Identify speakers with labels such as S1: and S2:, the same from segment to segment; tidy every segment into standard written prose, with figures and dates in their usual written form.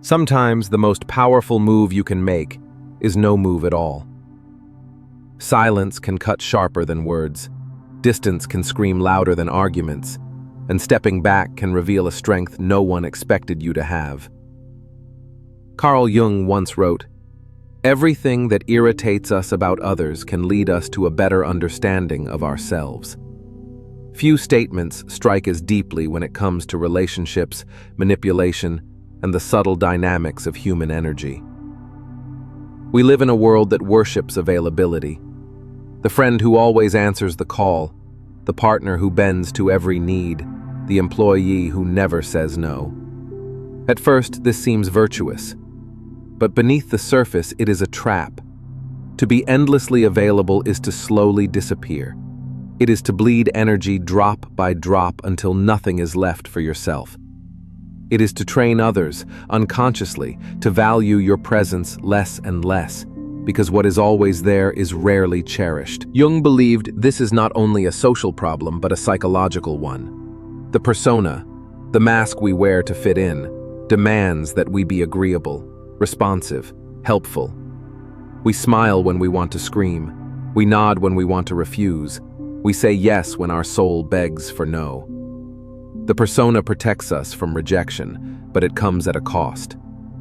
S1: Sometimes the most powerful move you can make is no move at all. Silence can cut sharper than words, distance can scream louder than arguments, and stepping back can reveal a strength no one expected you to have. Carl Jung once wrote, "Everything that irritates us about others can lead us to a better understanding of ourselves." Few statements strike as deeply when it comes to relationships, manipulation, and the subtle dynamics of human energy. We live in a world that worships availability. The friend who always answers the call, the partner who bends to every need, the employee who never says no. At first, this seems virtuous, but beneath the surface, it is a trap. To be endlessly available is to slowly disappear. It is to bleed energy drop by drop until nothing is left for yourself. It is to train others, unconsciously, to value your presence less and less, because what is always there is rarely cherished. Jung believed this is not only a social problem but a psychological one. The persona, the mask we wear to fit in, demands that we be agreeable, responsive, helpful. We smile when we want to scream. We nod when we want to refuse. We say yes when our soul begs for no. The persona protects us from rejection, but it comes at a cost.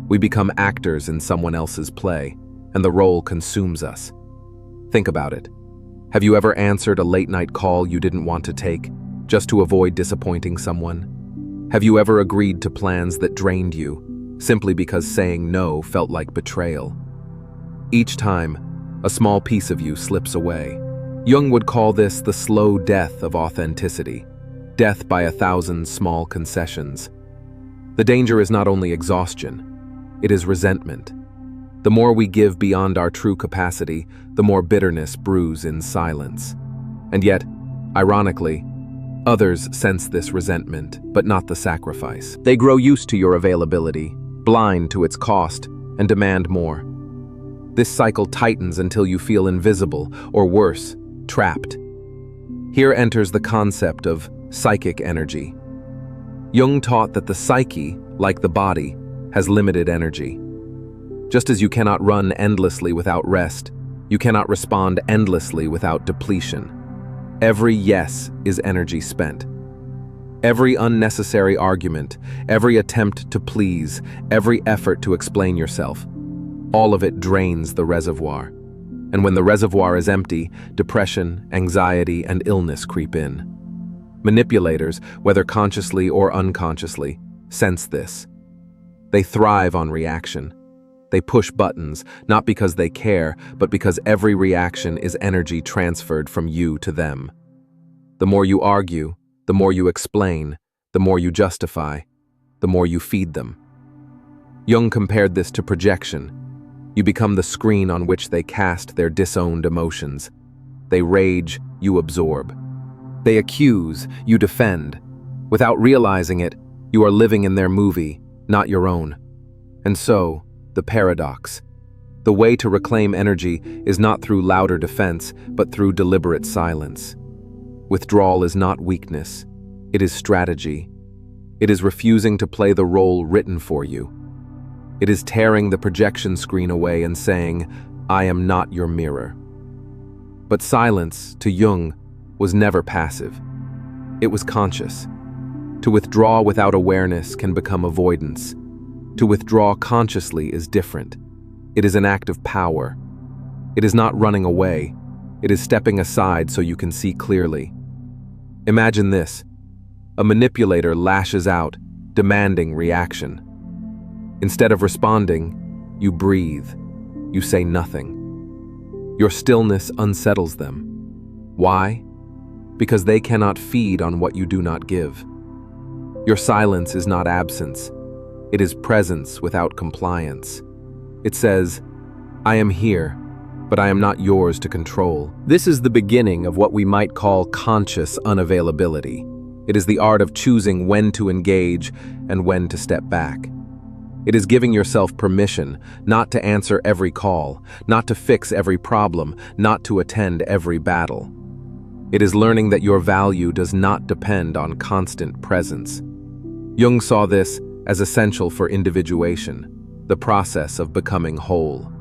S1: We become actors in someone else's play, and the role consumes us. Think about it. Have you ever answered a late-night call you didn't want to take, just to avoid disappointing someone? Have you ever agreed to plans that drained you, simply because saying no felt like betrayal? Each time, a small piece of you slips away. Jung would call this the slow death of authenticity, death by 1,000 small concessions. The danger is not only exhaustion, it is resentment. The more we give beyond our true capacity, the more bitterness brews in silence. And yet, ironically, others sense this resentment, but not the sacrifice. They grow used to your availability, blind to its cost, and demand more. This cycle tightens until you feel invisible, or worse, trapped. Here enters the concept of psychic energy. Jung taught that the psyche, like the body, has limited energy. Just as you cannot run endlessly without rest, you cannot respond endlessly without depletion. Every yes is energy spent. Every unnecessary argument, every attempt to please, every effort to explain yourself, all of it drains the reservoir. And when the reservoir is empty, depression, anxiety, and illness creep in. Manipulators, whether consciously or unconsciously, sense this. They thrive on reaction. They push buttons, not because they care, but because every reaction is energy transferred from you to them. The more you argue, the more you explain, the more you justify, the more you feed them. Jung compared this to projection. You become the screen on which they cast their disowned emotions. They rage, you absorb. They accuse, you defend. Without realizing it, you are living in their movie, not your own. And so, the paradox. The way to reclaim energy is not through louder defense, but through deliberate silence. Withdrawal is not weakness. It is strategy. It is refusing to play the role written for you. It is tearing the projection screen away and saying, "I am not your mirror." But silence, to Jung, was never passive. It was conscious. To withdraw without awareness can become avoidance. To withdraw consciously is different. It is an act of power. It is not running away. It is stepping aside so you can see clearly. Imagine this. A manipulator lashes out, demanding reaction. Instead of responding, you breathe. You say nothing. Your stillness unsettles them. Why? Because they cannot feed on what you do not give. Your silence is not absence. It is presence without compliance. It says, "I am here, but I am not yours to control." This is the beginning of what we might call conscious unavailability. It is the art of choosing when to engage and when to step back. It is giving yourself permission not to answer every call, not to fix every problem, not to attend every battle. It is learning that your value does not depend on constant presence. Jung saw this as essential for individuation, the process of becoming whole.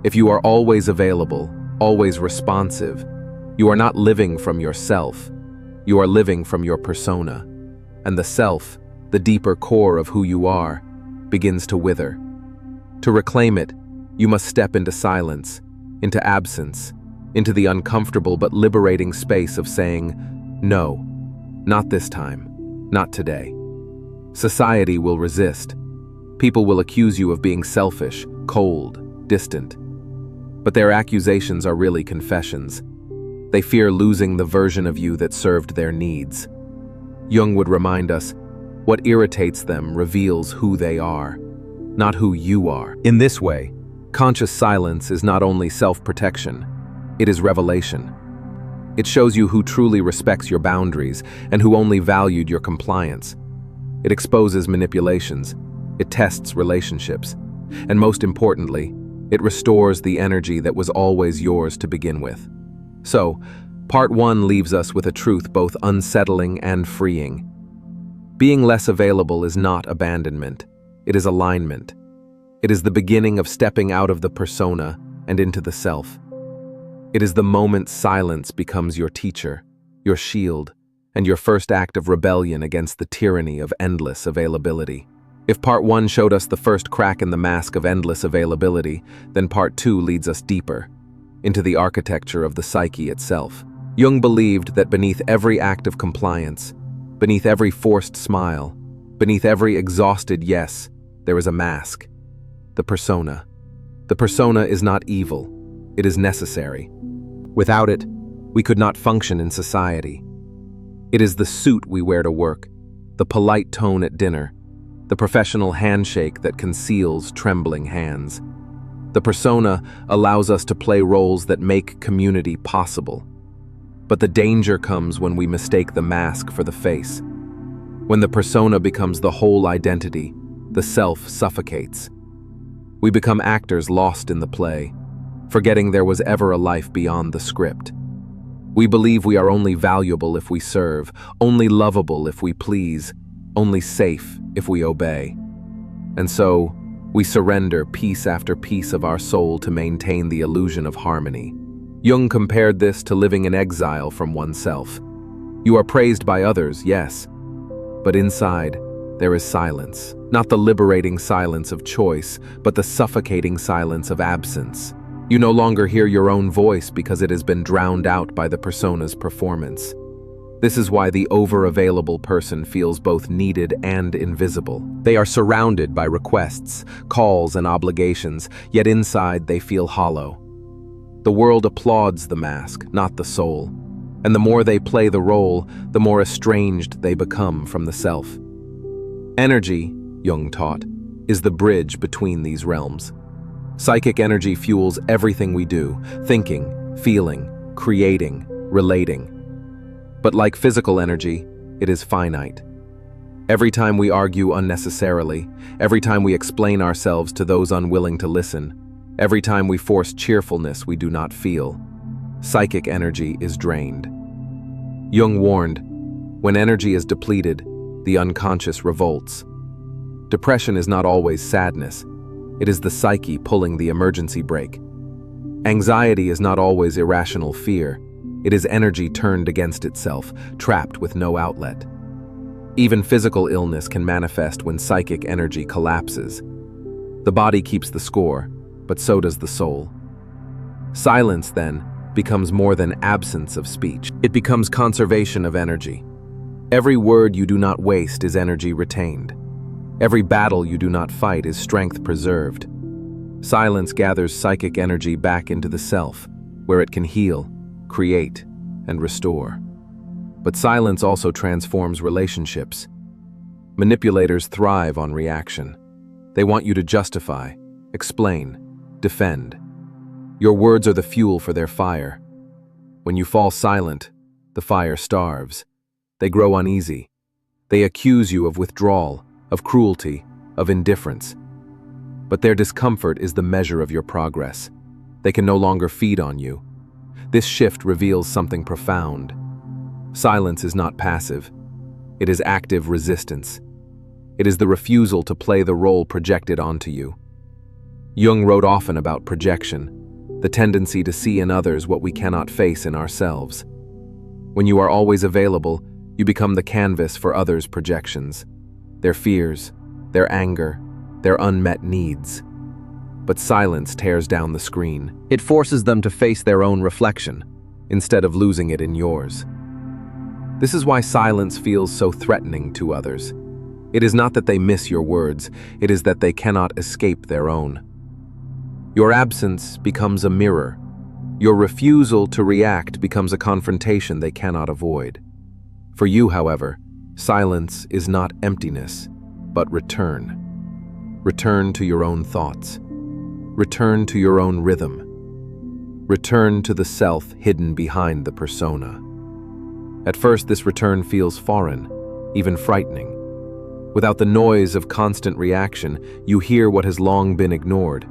S1: If you are always available, always responsive, you are not living from yourself, you are living from your persona, and the self, the deeper core of who you are, begins to wither. To reclaim it, you must step into silence, into absence, into the uncomfortable but liberating space of saying, "No, not this time, not today." Society will resist. People will accuse you of being selfish, cold, distant. But their accusations are really confessions. They fear losing the version of you that served their needs. Jung would remind us, what irritates them reveals who they are, not who you are. In this way, conscious silence is not only self-protection, it is revelation. It shows you who truly respects your boundaries and who only valued your compliance. It exposes manipulations, it tests relationships, and most importantly, it restores the energy that was always yours to begin with. So, part 1 leaves us with a truth both unsettling and freeing. Being less available is not abandonment, it is alignment. It is the beginning of stepping out of the persona and into the self. It is the moment silence becomes your teacher, your shield, and your first act of rebellion against the tyranny of endless availability. If part 1 showed us the first crack in the mask of endless availability, then part 2 leads us deeper, into the architecture of the psyche itself. Jung believed that beneath every act of compliance, beneath every forced smile, beneath every exhausted yes, there is a mask, the persona. The persona is not evil, it is necessary. Without it, we could not function in society. It is the suit we wear to work, the polite tone at dinner, the professional handshake that conceals trembling hands. The persona allows us to play roles that make community possible. But the danger comes when we mistake the mask for the face. When the persona becomes the whole identity, the self suffocates. We become actors lost in the play, forgetting there was ever a life beyond the script. We believe we are only valuable if we serve, only lovable if we please, only safe if we obey. And so, we surrender piece after piece of our soul to maintain the illusion of harmony. Jung compared this to living in exile from oneself. You are praised by others, yes, but inside, there is silence. Not the liberating silence of choice, but the suffocating silence of absence. You no longer hear your own voice because it has been drowned out by the persona's performance. This is why the over-available person feels both needed and invisible. They are surrounded by requests, calls, and obligations, yet inside they feel hollow. The world applauds the mask, not the soul. And the more they play the role, the more estranged they become from the self. Energy, Jung taught, is the bridge between these realms. Psychic energy fuels everything we do, thinking, feeling, creating, relating. But like physical energy, it is finite. Every time we argue unnecessarily, every time we explain ourselves to those unwilling to listen, every time we force cheerfulness we do not feel, psychic energy is drained. Jung warned, when energy is depleted, the unconscious revolts. Depression is not always sadness. It is the psyche pulling the emergency brake. Anxiety is not always irrational fear. It is energy turned against itself, trapped with no outlet. Even physical illness can manifest when psychic energy collapses. The body keeps the score, but so does the soul. Silence, then, becomes more than absence of speech. It becomes conservation of energy. Every word you do not waste is energy retained. Every battle you do not fight is strength preserved. Silence gathers psychic energy back into the self, where it can heal, create, and restore. But silence also transforms relationships. Manipulators thrive on reaction. They want you to justify, explain, defend. Your words are the fuel for their fire. When you fall silent, the fire starves. They grow uneasy. They accuse you of withdrawal, of cruelty, of indifference. But their discomfort is the measure of your progress. They can no longer feed on you. This shift reveals something profound. Silence is not passive. It is active resistance. It is the refusal to play the role projected onto you. Jung wrote often about projection, the tendency to see in others what we cannot face in ourselves. When you are always available, you become the canvas for others' projections, their fears, their anger, their unmet needs. But silence tears down the screen. It forces them to face their own reflection, instead of losing it in yours. This is why silence feels so threatening to others. It is not that they miss your words, it is that they cannot escape their own. Your absence becomes a mirror. Your refusal to react becomes a confrontation they cannot avoid. For you, however, silence is not emptiness, but return. Return to your own thoughts. Return to your own rhythm. Return to the self hidden behind the persona. At first, this return feels foreign, even frightening. Without the noise of constant reaction, you hear what has long been ignored,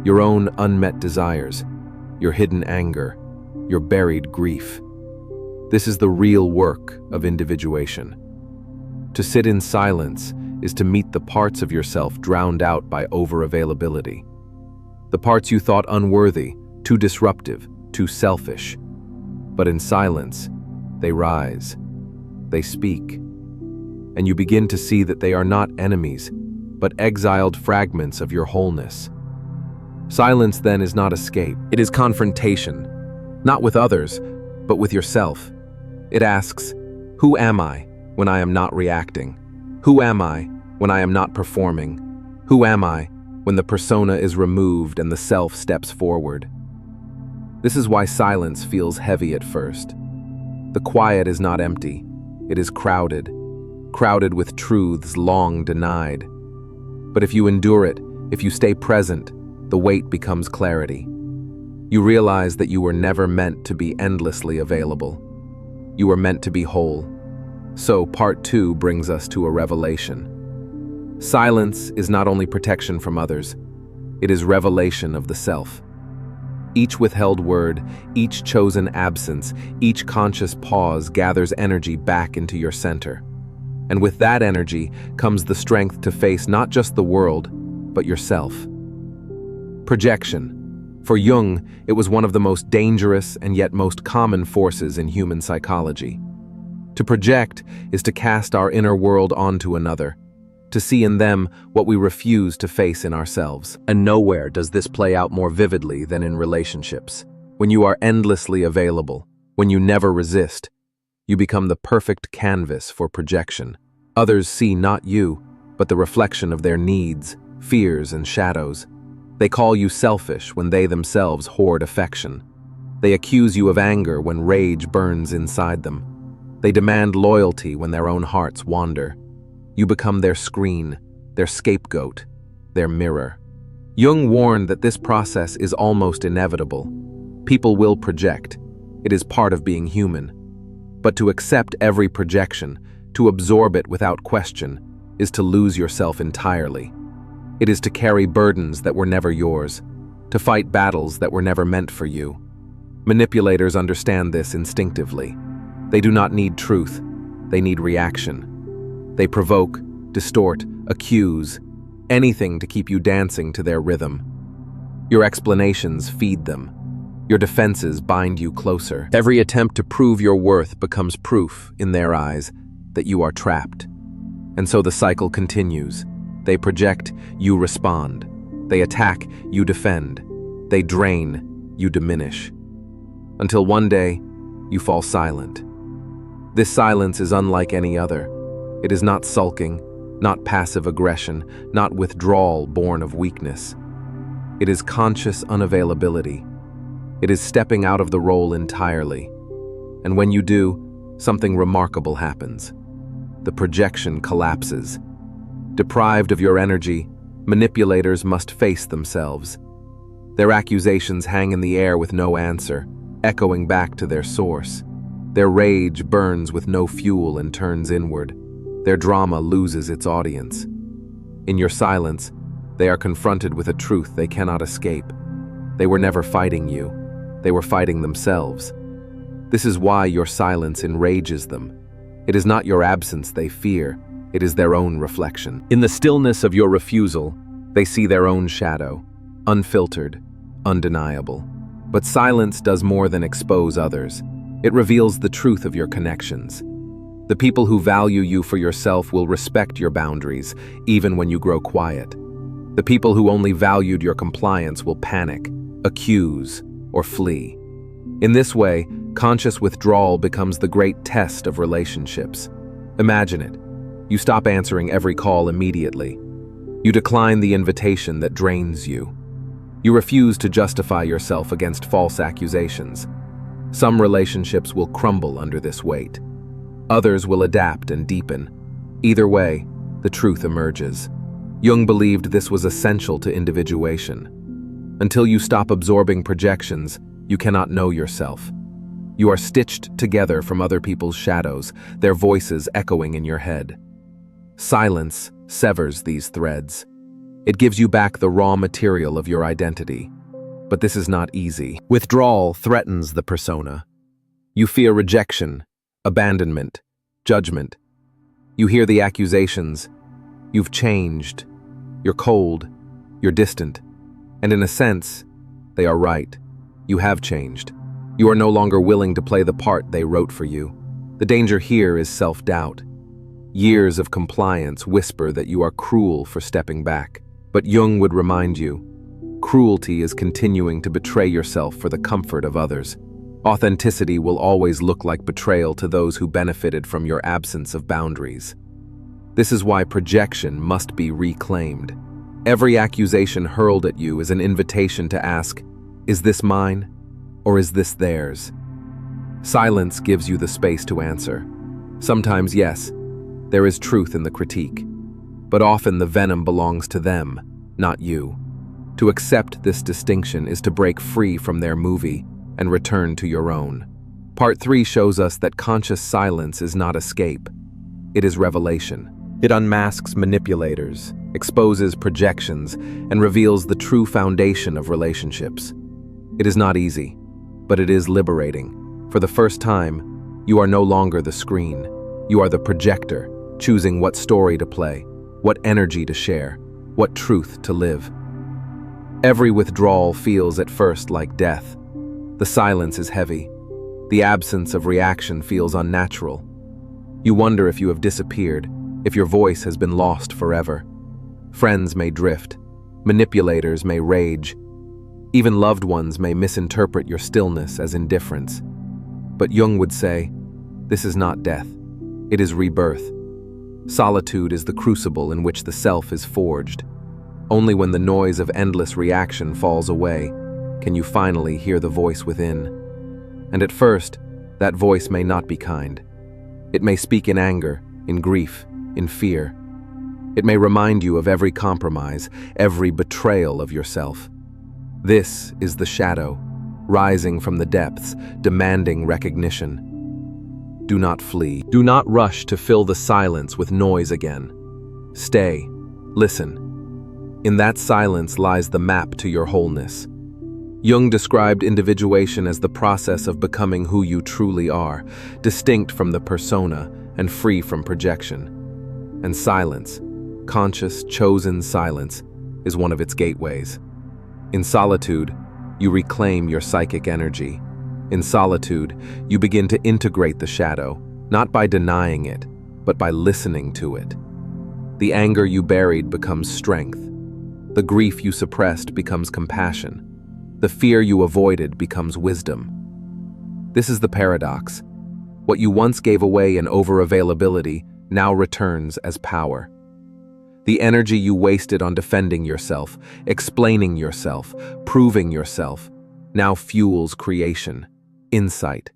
S1: your own unmet desires, your hidden anger, your buried grief. This is the real work of individuation. To sit in silence is to meet the parts of yourself drowned out by over-availability. The parts you thought unworthy, too disruptive, too selfish. But in silence, they rise, they speak, and you begin to see that they are not enemies, but exiled fragments of your wholeness. Silence, then, is not escape. It is confrontation, not with others, but with yourself. It asks, who am I when I am not reacting? Who am I when I am not performing? Who am I when the persona is removed and the self steps forward? This is why silence feels heavy at first. The quiet is not empty. It is crowded with truths long denied. But if you endure it, if you stay present, the weight becomes clarity. You realize that you were never meant to be endlessly available. You were meant to be whole. So part 2 brings us to a revelation. Silence is not only protection from others, it is revelation of the self. Each withheld word, each chosen absence, each conscious pause gathers energy back into your center. And with that energy comes the strength to face not just the world, but yourself. Projection. For Jung, it was one of the most dangerous and yet most common forces in human psychology. To project is to cast our inner world onto another, to see in them what we refuse to face in ourselves. And nowhere does this play out more vividly than in relationships. When you are endlessly available, when you never resist, you become the perfect canvas for projection. Others see not you, but the reflection of their needs, fears, and shadows. They call you selfish when they themselves hoard affection. They accuse you of anger when rage burns inside them. They demand loyalty when their own hearts wander. You become their screen, their scapegoat, their mirror. Jung warned that this process is almost inevitable. People will project. It is part of being human. But to accept every projection, to absorb it without question, is to lose yourself entirely. It is to carry burdens that were never yours, to fight battles that were never meant for you. Manipulators understand this instinctively. They do not need truth, they need reaction. They provoke, distort, accuse, anything to keep you dancing to their rhythm. Your explanations feed them. Your defenses bind you closer. Every attempt to prove your worth becomes proof, in their eyes, that you are trapped. And so the cycle continues. They project, you respond. They attack, you defend. They drain, you diminish. Until one day, you fall silent. This silence is unlike any other. It is not sulking, not passive aggression, not withdrawal born of weakness. It is conscious unavailability. It is stepping out of the role entirely. And when you do, something remarkable happens. The projection collapses. Deprived of your energy, manipulators must face themselves. Their accusations hang in the air with no answer, echoing back to their source. Their rage burns with no fuel and turns inward. Their drama loses its audience. In your silence, they are confronted with a truth they cannot escape. They were never fighting you. They were fighting themselves. This is why your silence enrages them. It is not your absence they fear. it is their own reflection. In the stillness of your refusal, they see their own shadow, unfiltered, undeniable. But silence does more than expose others. It reveals the truth of your connections. The people who value you for yourself will respect your boundaries, even when you grow quiet. The people who only valued your compliance will panic, accuse, or flee. In this way, conscious withdrawal becomes the great test of relationships. Imagine it. You stop answering every call immediately. You decline the invitation that drains you. You refuse to justify yourself against false accusations. Some relationships will crumble under this weight. Others will adapt and deepen. Either way, the truth emerges. Jung believed this was essential to individuation. Until you stop absorbing projections, you cannot know yourself. You are stitched together from other people's shadows, their voices echoing in your head. Silence severs these threads. It gives you back the raw material of your identity. But this is not easy. Withdrawal threatens the persona. You fear rejection, abandonment, judgment. You hear the accusations. You've changed. You're cold. You're distant. And in a sense, they are right. You have changed. You are no longer willing to play the part they wrote for you. The danger here is self-doubt. Years of compliance whisper that you are cruel for stepping back. But Jung would remind you, cruelty is continuing to betray yourself for the comfort of others. Authenticity will always look like betrayal to those who benefited from your absence of boundaries. This is why projection must be reclaimed. Every accusation hurled at you is an invitation to ask, is this mine, or is this theirs? Silence gives you the space to answer. Sometimes, yes, there is truth in the critique, but often the venom belongs to them, not you. To accept this distinction is to break free from their movie and return to your own. Part 3 shows us that conscious silence is not escape. It is revelation. It unmasks manipulators, exposes projections, and reveals the true foundation of relationships. It is not easy, but it is liberating. For the first time, you are no longer the screen. You are the projector, choosing what story to play, what energy to share, what truth to live. Every withdrawal feels at first like death. The silence is heavy. The absence of reaction feels unnatural. You wonder if you have disappeared, if your voice has been lost forever. Friends may drift. Manipulators may rage. Even loved ones may misinterpret your stillness as indifference. But Jung would say, this is not death. It is rebirth. Solitude is the crucible in which the self is forged. Only when the noise of endless reaction falls away can you finally hear the voice within. And at first, that voice may not be kind. It may speak in anger, in grief, in fear. It may remind you of every compromise, every betrayal of yourself. This is the shadow, rising from the depths, demanding recognition. Do not flee. Do not rush to fill the silence with noise again. Stay. Listen. In that silence lies the map to your wholeness. Jung described individuation as the process of becoming who you truly are, distinct from the persona and free from projection. And silence, conscious, chosen silence, is one of its gateways. In solitude, you reclaim your psychic energy. In solitude, you begin to integrate the shadow, not by denying it, but by listening to it. The anger you buried becomes strength. The grief you suppressed becomes compassion. The fear you avoided becomes wisdom. This is the paradox. What you once gave away in over-availability now returns as power. The energy you wasted on defending yourself, explaining yourself, proving yourself, now fuels creation, insight,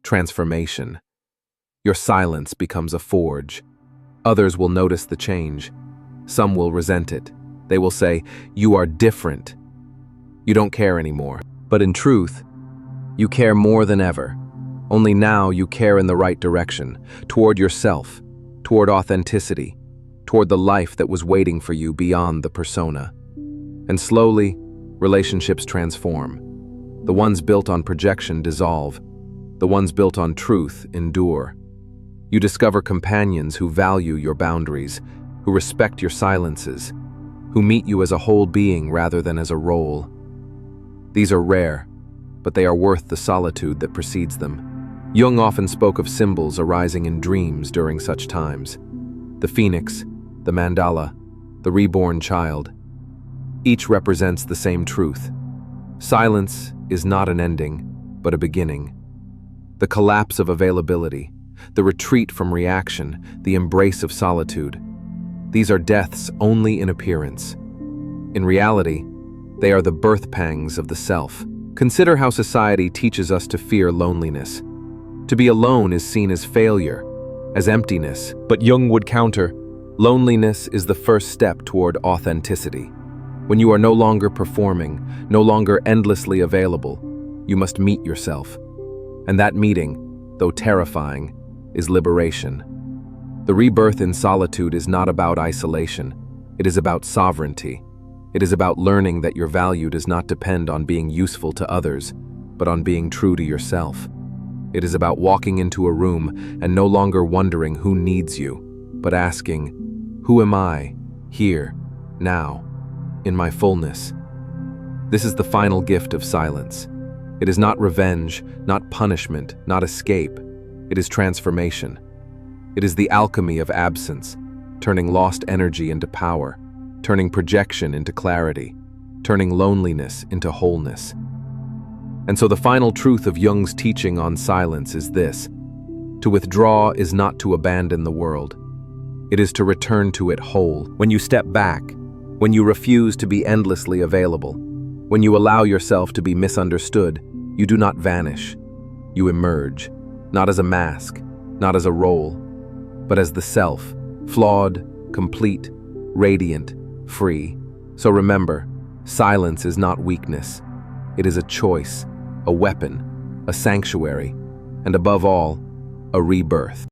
S1: transformation. Your silence becomes a forge. Others will notice the change. Some will resent it. They will say, "You are different. You don't care anymore." But in truth, you care more than ever. Only now you care in the right direction, toward yourself, toward authenticity, toward the life that was waiting for you beyond the persona. And slowly, relationships transform. The ones built on projection dissolve. The ones built on truth endure. You discover companions who value your boundaries, who respect your silences, who meet you as a whole being rather than as a role. These are rare, but they are worth the solitude that precedes them. Jung often spoke of symbols arising in dreams during such times. The phoenix, the mandala, the reborn child. Each represents the same truth. Silence is not an ending, but a beginning. The collapse of availability, the retreat from reaction, the embrace of solitude. These are deaths only in appearance. In reality, they are the birth pangs of the self. Consider how society teaches us to fear loneliness. To be alone is seen as failure, as emptiness. But Jung would counter, loneliness is the first step toward authenticity. When you are no longer performing, no longer endlessly available, you must meet yourself. And that meeting, though terrifying, is liberation. The rebirth in solitude is not about isolation. It is about sovereignty. It is about learning that your value does not depend on being useful to others, but on being true to yourself. It is about walking into a room and no longer wondering who needs you, but asking, who am I, here, now, in my fullness? This is the final gift of silence. It is not revenge, not punishment, not escape. It is transformation. It is the alchemy of absence, turning lost energy into power, turning projection into clarity, turning loneliness into wholeness. And so the final truth of Jung's teaching on silence is this: to withdraw is not to abandon the world. It is to return to it whole. When you step back, when you refuse to be endlessly available, when you allow yourself to be misunderstood, you do not vanish. You emerge, not as a mask, not as a role, but as the self, flawed, complete, radiant, free. So remember, silence is not weakness. It is a choice, a weapon, a sanctuary, and above all, a rebirth.